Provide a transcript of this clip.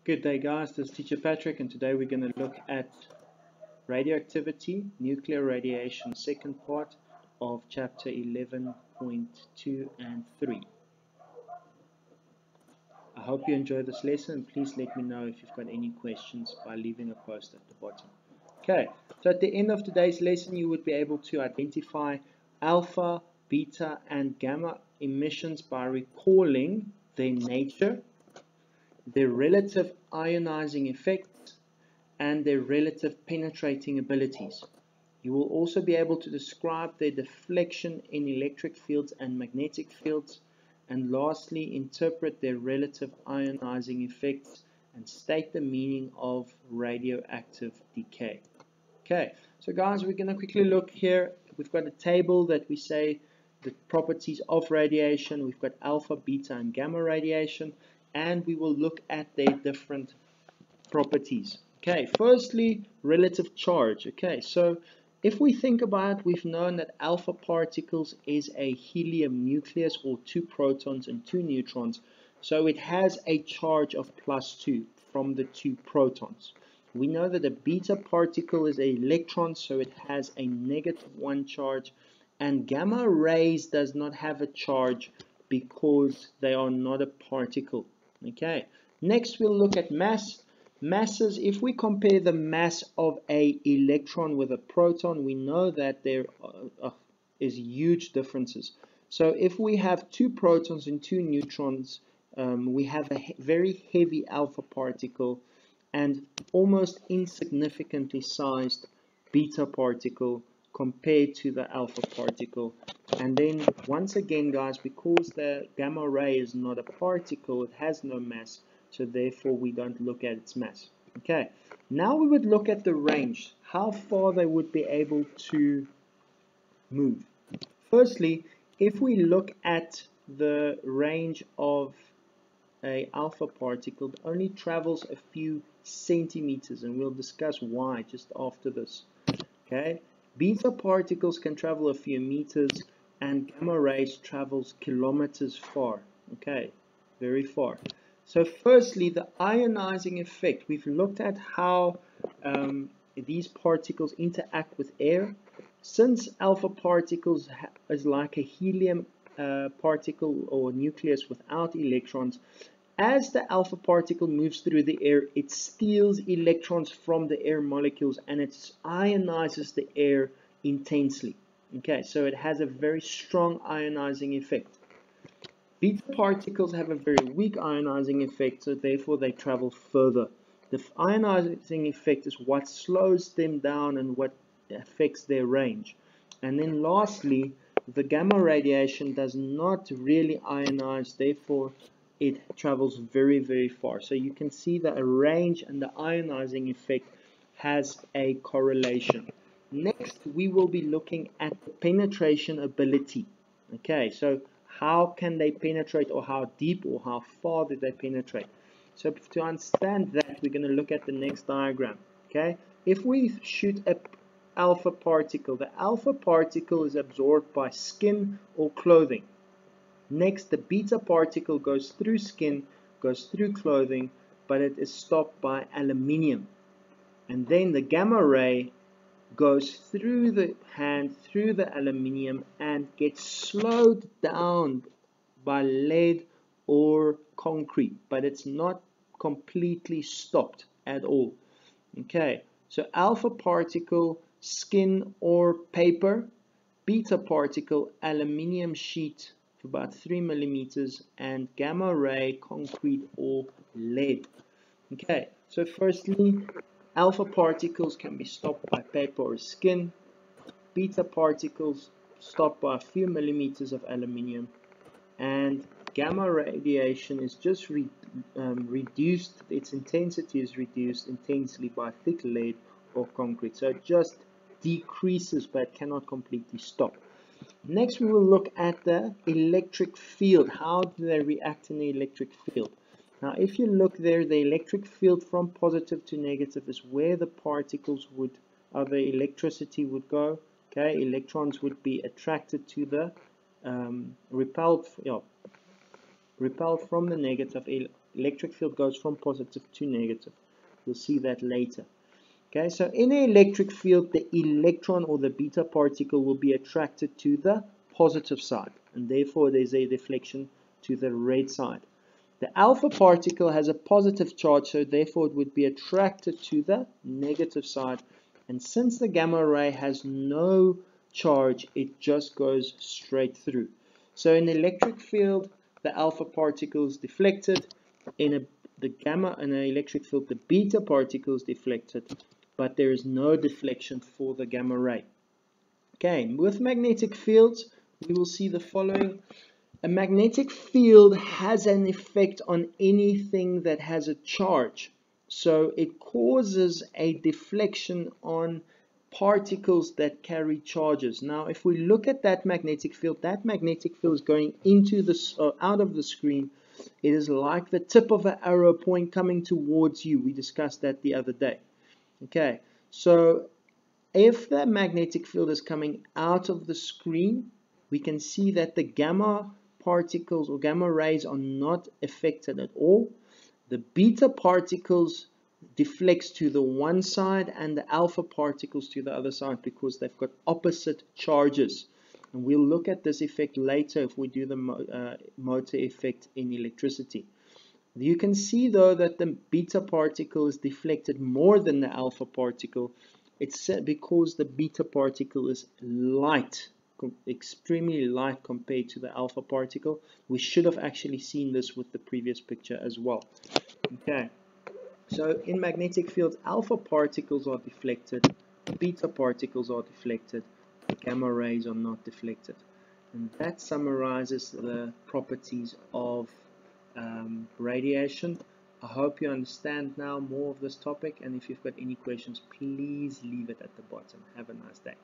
Good day, guys. This is Teacher Patrick, and today we're going to look at radioactivity, nuclear radiation, second part of chapter 11.2 and 3. I hope you enjoy this lesson. Please let me know if you've got any questions by leaving a post at the bottom. Okay, so at the end of today's lesson, you would be able to identify alpha, beta, and gamma emissions by recalling their nature, their relative ionizing effects, and their relative penetrating abilities. You will also be able to describe their deflection in electric fields and magnetic fields, and lastly interpret their relative ionizing effects and state the meaning of radioactive decay. Okay, so guys, we're going to quickly look here. We've got a table that we say the properties of radiation. We've got alpha, beta, and gamma radiation, and we will look at their different properties. Okay, firstly, relative charge. Okay, so if we think about it, we've known that alpha particles is a helium nucleus, or 2 protons and 2 neutrons. So it has a charge of +2 from the 2 protons. We know that a beta particle is an electron, so it has a -1 charge. And gamma rays does not have a charge because they are not a particle. Okay, next we'll look at mass. Masses, if we compare the mass of an electron with a proton, we know that there is huge differences. So if we have 2 protons and 2 neutrons, we have a very heavy alpha particle and almost insignificantly sized beta particle compared to the alpha particle. And then once again, guys, because the gamma ray is not a particle, it has no mass, so therefore we don't look at its mass. Okay, now we would look at the range, how far they would be able to move. Firstly, if we look at the range of a alpha particle, it only travels a few centimeters, and we'll discuss why just after this. Okay, beta particles can travel a few meters, and gamma rays travels kilometers far. Okay, very far. So firstly, the ionizing effect. We've looked at how these particles interact with air. Since alpha particles is like a helium particle or nucleus without electrons, as the alpha particle moves through the air, it steals electrons from the air molecules and it ionizes the air intensely. Okay, so it has a very strong ionizing effect. Beta particles have a very weak ionizing effect, so therefore they travel further. The ionizing effect is what slows them down and what affects their range. And then lastly, the gamma radiation does not really ionize, therefore it travels very, very far. So you can see that a range and the ionizing effect has a correlation. Next, we will be looking at the penetration ability. Okay, so how can they penetrate, or how deep or how far do they penetrate? So to understand that, we're going to look at the next diagram. Okay, if we shoot an alpha particle, the alpha particle is absorbed by skin or clothing. Next, the beta particle goes through skin, goes through clothing, but it is stopped by aluminium. And then the gamma ray goes through the hand, through the aluminium, and gets slowed down by lead or concrete, but it's not completely stopped at all. Okay, so alpha particle, skin or paper, beta particle, aluminium sheet for about 3 millimeters, and gamma ray, concrete or lead. Okay, so firstly, alpha particles can be stopped by paper or skin. Beta particles stopped by a few millimeters of aluminium. And gamma radiation is just reduced, its intensity is reduced intensely by thick lead or concrete. So it just decreases, but cannot completely stop. Next, we will look at the electric field. How do they react in the electric field? Now, if you look there, the electric field from positive to negative is where the particles would, or the electricity would go. Okay, electrons would be attracted to the repelled from the negative electric field goes from positive to negative. We'll see that later. Okay, so in an electric field, the electron or the beta particle will be attracted to the positive side, and therefore there's a deflection to the red side. The alpha particle has a positive charge, so therefore it would be attracted to the negative side. And since the gamma ray has no charge, it just goes straight through. So in an electric field, the alpha particle is deflected. In the gamma in an electric field, the beta particle is deflected, but there is no deflection for the gamma ray. Okay, with magnetic fields, we will see the following. A magnetic field has an effect on anything that has a charge. So it causes a deflection on particles that carry charges. Now, if we look at that magnetic field is going into the out of the screen. It is like the tip of an arrow point coming towards you. We discussed that the other day. Okay, so if the magnetic field is coming out of the screen, we can see that the gamma particles or gamma rays are not affected at all. The beta particles deflects to the one side and the alpha particles to the other side because they've got opposite charges. And we'll look at this effect later if we do the motor effect in electricity. You can see though that the beta particle is deflected more than the alpha particle. It's because the beta particle is light, extremely light compared to the alpha particle. We should have actually seen this with the previous picture as well. Okay, so in magnetic fields, alpha particles are deflected, beta particles are deflected, gamma rays are not deflected. And that summarizes the properties of radiation. I hope you understand now more of this topic, and if you've got any questions, please leave it at the bottom. Have a nice day.